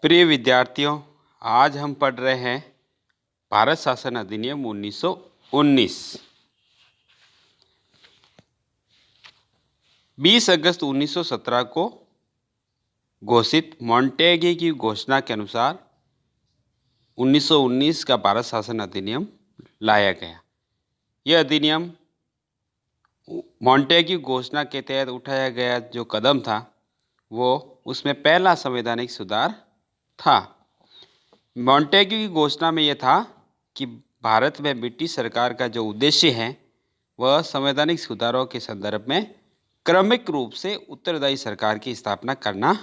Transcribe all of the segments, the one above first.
प्रिय विद्यार्थियों, आज हम पढ़ रहे हैं भारत शासन अधिनियम 1919। 20 अगस्त 1917 को घोषित मॉन्टेग्यू की घोषणा के अनुसार 1919 का भारत शासन अधिनियम लाया गया। यह अधिनियम मॉन्टेग्यू घोषणा के तहत उठाया गया जो कदम था वो उसमें पहला संवैधानिक सुधार था। मॉन्टेग्यू की घोषणा में यह था कि भारत में ब्रिटिश सरकार का जो उद्देश्य है वह संवैधानिक सुधारों के संदर्भ में क्रमिक रूप से उत्तरदायी सरकार की स्थापना करना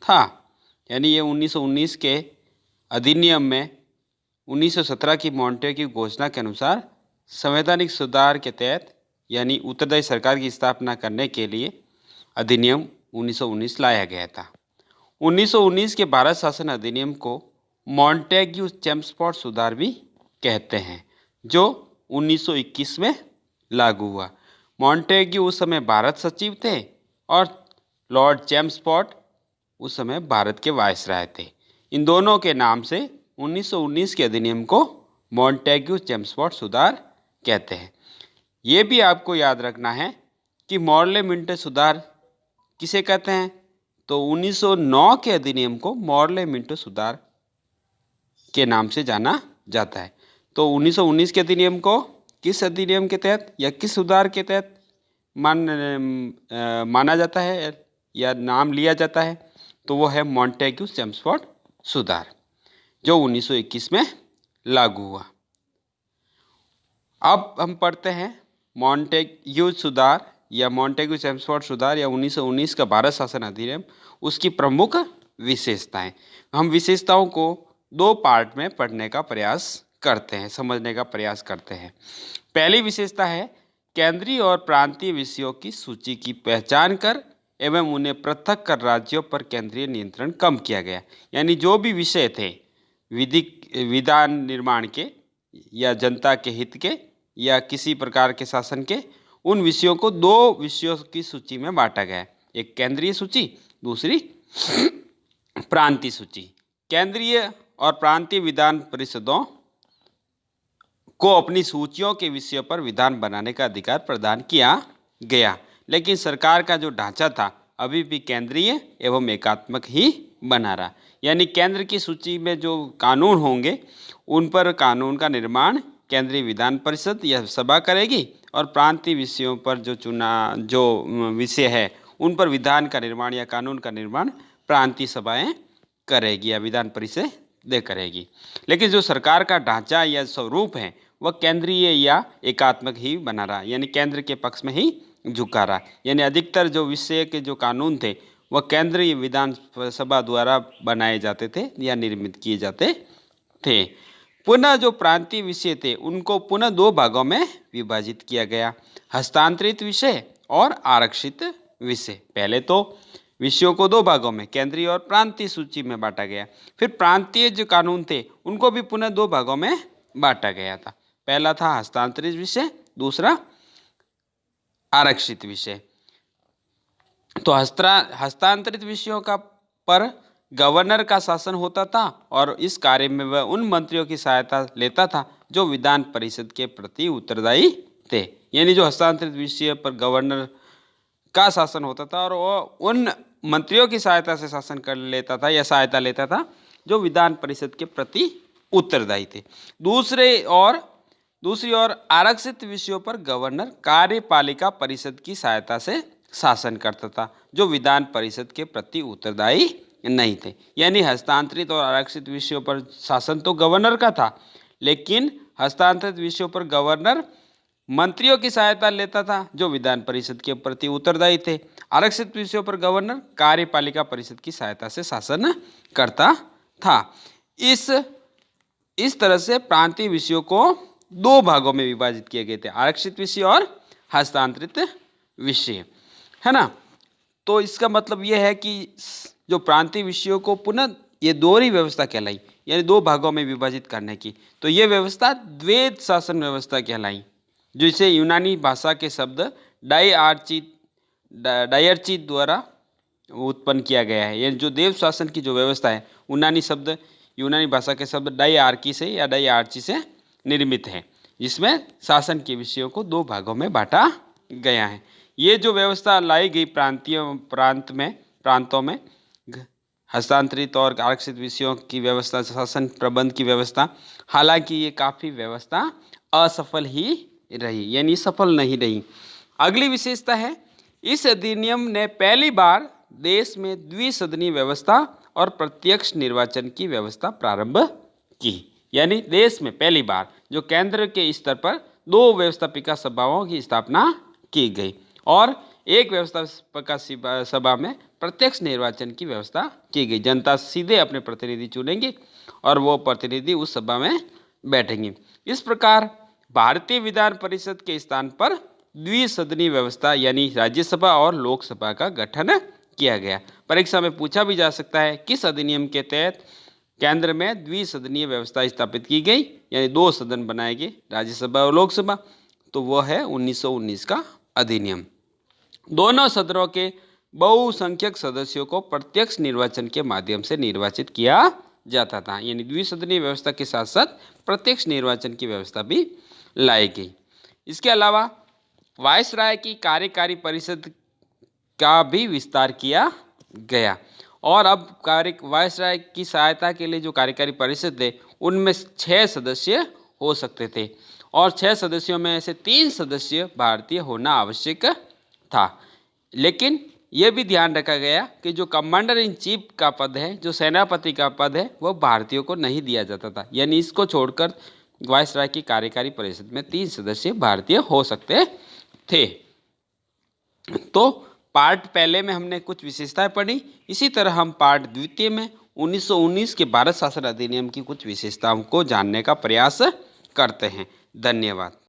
था। यानी ये 1919 के अधिनियम में 1917 की मॉन्टेग्यू घोषणा के अनुसार संवैधानिक सुधार के तहत यानी उत्तरदायी सरकार की स्थापना करने के लिए अधिनियम 1919 लाया गया था। 1919 के भारत शासन अधिनियम को मॉन्टेग्यू चेम्सफोर्ड सुधार भी कहते हैं, जो 1921 में लागू हुआ। मॉन्टेग्यू उस समय भारत सचिव थे और लॉर्ड चेम्सफोर्ड उस समय भारत के वायसराय थे। इन दोनों के नाम से 1919 के अधिनियम को मॉन्टेग्यू चेम्सफोर्ड सुधार कहते हैं। ये भी आपको याद रखना है कि मॉर्ले मिंटो सुधार किसे कहते हैं, तो 1909 के अधिनियम को मॉर्ले मिंटो सुधार के नाम से जाना जाता है। तो 1919 के अधिनियम को किस अधिनियम के तहत या किस सुधार के तहत माना जाता है या नाम लिया जाता है, तो वो है मॉन्टेग्यू चेम्सफोर्ड सुधार जो 1921 में लागू हुआ। अब हम पढ़ते हैं मॉन्टेग्यू सुधार या मॉन्टेग्यू चेम्सफोर्ड सुधार या 1919 का भारत शासन अधिनियम, उसकी प्रमुख विशेषताएं। हम विशेषताओं को दो पार्ट में पढ़ने का प्रयास करते हैं, समझने का प्रयास करते हैं। पहली विशेषता है केंद्रीय और प्रांतीय विषयों की सूची की पहचान कर एवं उन्हें पृथक कर राज्यों पर केंद्रीय नियंत्रण कम किया गया। यानी जो भी विषय थे विधान निर्माण के या जनता के हित के या किसी प्रकार के शासन के, उन विषयों को दो विषयों की सूची में बांटा गया। एक केंद्रीय सूची, दूसरी प्रांतीय सूची। केंद्रीय और प्रांतीय विधान परिषदों को अपनी सूचियों के विषयों पर विधान बनाने का अधिकार प्रदान किया गया, लेकिन सरकार का जो ढांचा था अभी भी केंद्रीय एवं एकात्मक ही बना रहा। यानी केंद्र की सूची में जो कानून होंगे उन पर कानून का निर्माण केंद्रीय विधान परिषद या सभा करेगी और प्रांतीय विषयों पर जो विषय है उन पर विधान का निर्माण या कानून का निर्माण प्रांतीय सभाएं करेगी या विधान परिषद करेगी। लेकिन जो सरकार का ढांचा या स्वरूप है वह केंद्रीय या एकात्मक ही बना रहा, यानी केंद्र के पक्ष में ही झुका रहा। यानी अधिकतर जो विषय के जो कानून थे वह केंद्रीय विधान सभा द्वारा बनाए जाते थे या निर्मित किए जाते थे। पुनः जो प्रांतीय विषय थे उनको पुनः दो भागों में विभाजित किया गया, हस्तांतरित विषय और आरक्षित विषय। पहले तो विषयों को दो भागों में केंद्रीय और प्रांतीय सूची में बांटा गया, फिर प्रांतीय जो कानून थे उनको भी पुनः दो भागों में बांटा गया था। पहला था हस्तांतरित विषय, दूसरा आरक्षित विषय। तो हस्तांतरित विषयों का पर गवर्नर का शासन होता था और इस कार्य में वह उन मंत्रियों की सहायता लेता था जो विधान परिषद के प्रति उत्तरदायी थे। यानी जो हस्तांतरित विषय पर गवर्नर का शासन होता था और वो उन मंत्रियों की सहायता से शासन कर लेता था या सहायता लेता था जो विधान परिषद के प्रति उत्तरदायी थे। दूसरी ओर आरक्षित विषयों पर गवर्नर कार्यपालिका परिषद की सहायता से शासन करता था जो विधान परिषद के प्रति उत्तरदायी नहीं थे। यानी हस्तांतरित और आरक्षित विषयों पर शासन तो गवर्नर का था, लेकिन हस्तांतरित विषयों पर गवर्नर मंत्रियों की सहायता लेता था जो विधान परिषद के प्रति उत्तरदायी थे। आरक्षित विषयों पर गवर्नर कार्यपालिका परिषद की सहायता से शासन करता था। इस तरह से प्रांतीय विषयों को दो भागों में विभाजित किए गए थे, आरक्षित विषय और हस्तांतरित विषय, है ना। तो इसका मतलब यह है कि जो प्रांतीय विषयों को पुनः ये दोहरी व्यवस्था कहलाई, यानी दो भागों में विभाजित करने की, तो ये व्यवस्था द्वैध शासन व्यवस्था कहलाई, जिसे यूनानी भाषा के शब्द डायरची द्वारा उत्पन्न किया गया है। ये जो देव शासन की जो व्यवस्था है, यूनानी भाषा के शब्द डाइआर्की से या डाइआर्ची से निर्मित है, जिसमें शासन के विषयों को दो भागों में बांटा गया है। ये जो व्यवस्था लाई गई प्रांतों में हस्तांतरित और आरक्षित विषयों की व्यवस्था, शासन प्रबंध की व्यवस्था, हालांकि ये काफ़ी व्यवस्था असफल ही रही, यानी सफल नहीं रही। अगली विशेषता है, इस अधिनियम ने पहली बार देश में द्विसदनीय व्यवस्था और प्रत्यक्ष निर्वाचन की व्यवस्था प्रारंभ की। यानी देश में पहली बार जो केंद्र के स्तर पर दो व्यवस्थापिका सभाओं की स्थापना की गई और एक व्यवस्थापिका सभा में प्रत्यक्ष निर्वाचन की व्यवस्था की गई। जनता सीधे अपने प्रतिनिधि चुनेंगे और वो प्रतिनिधि उस सभा में बैठेंगे। इस प्रकार भारतीय विधान परिषद के स्थान पर द्विसदनीय व्यवस्था यानी राज्यसभा और लोकसभा का गठन किया गया। परीक्षा में पूछा भी जा सकता है, किस अधिनियम के तहत केंद्र में द्विसदनीय व्यवस्था स्थापित की गई, यानी दो सदन बनाए गए, राज्यसभा और लोकसभा। तो वह है 1919 का अधिनियम। दोनों सदनों के बहुसंख्यक सदस्यों को प्रत्यक्ष निर्वाचन के माध्यम से निर्वाचित किया जाता था, यानी द्विसदनीय व्यवस्था के साथ साथ प्रत्यक्ष निर्वाचन की व्यवस्था भी लाई गई। इसके अलावा वायसराय की कार्यकारी परिषद का भी विस्तार किया गया और अब वायसराय की सहायता के लिए जो कार्यकारी परिषद थे उनमें 6 सदस्य हो सकते थे और 6 सदस्यों में से 3 सदस्य भारतीय होना आवश्यक था। लेकिन यह भी ध्यान रखा गया कि जो कमांडर इन चीफ का पद है, जो सेनापति का पद है, वह भारतीयों को नहीं दिया जाता था, यानी इसको छोड़कर वायसराय की कार्यकारी परिषद में 3 सदस्य भारतीय हो सकते थे। तो पार्ट पहले में हमने कुछ विशेषताएं पढ़ी, इसी तरह हम पार्ट द्वितीय में 1919 के भारत शासन अधिनियम की कुछ विशेषताओं को जानने का प्रयास करते हैं। धन्यवाद।